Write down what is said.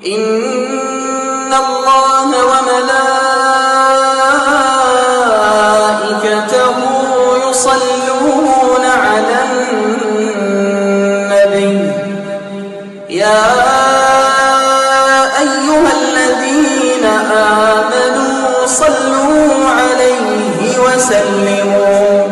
إن الله وملائكته يصلون على النبي يا أيها الذين آمنوا صلوا عليه وسلموا